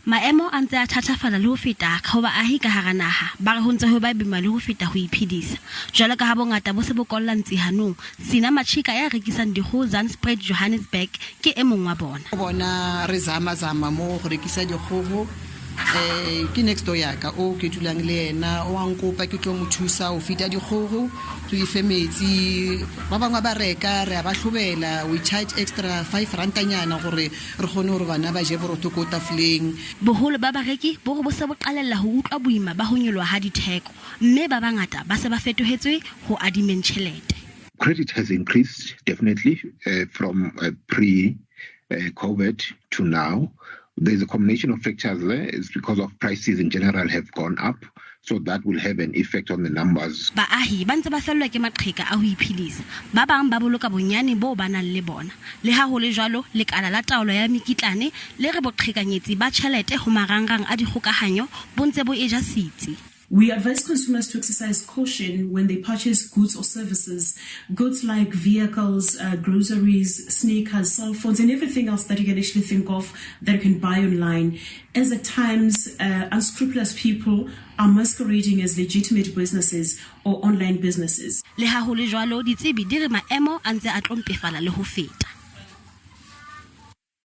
Maemo a ntse a thatafala le ho feta ka ho baahi ka hara naha ba re ho ntse ho ba boima le ho feta ho iphedisa. Jwaloka ha bongata bo se bo kollang hanong, Sina Machika ya rekisang dijo Zanspred Johannesburg ke e mong wa bona. Bona re zama mo go rekisa dijo ke next door ya ka o ke dulang le ena o a nkopa ke tlo mo thusa o fita dijo re ifemetsi ba bangwe ba reka re a ba hlobela we charge extra 5 rantanyana gore re gone gore bana ba je borotho ko tafoleng. Boholo ba bareki bo bo se bo qalella ho utlwa boima ba ho nyoloha ditheko, mme ba bangata ba se ba fetohetswe ho adimeng tjhelete. Credit has increased definitely from pre-COVID to now. There's a combination of factors there. It's because of prices in general have gone up, so that will have an effect on the numbers. Baahi ba ntse ba fellwa ke maqheka a ho iphedisa, ba bang ba boloka bonyane bo ba nang le bona. Le ha ho le jwalo, lekala la taolo ya Mekitlane le re boqhekanyetsi ba tjhelete ho marangrang a dikgokahanyo bo ntse bo eja sitsi. We advise consumers to exercise caution when they purchase goods or services, goods like vehicles, groceries, sneakers, cell phones, and everything else that you can actually think of that you can buy online, as at times unscrupulous people are masquerading as legitimate businesses or online businesses. Le ha ho le jwalo, ditsebi di re maemo a ntse a tlompefala le ho feta.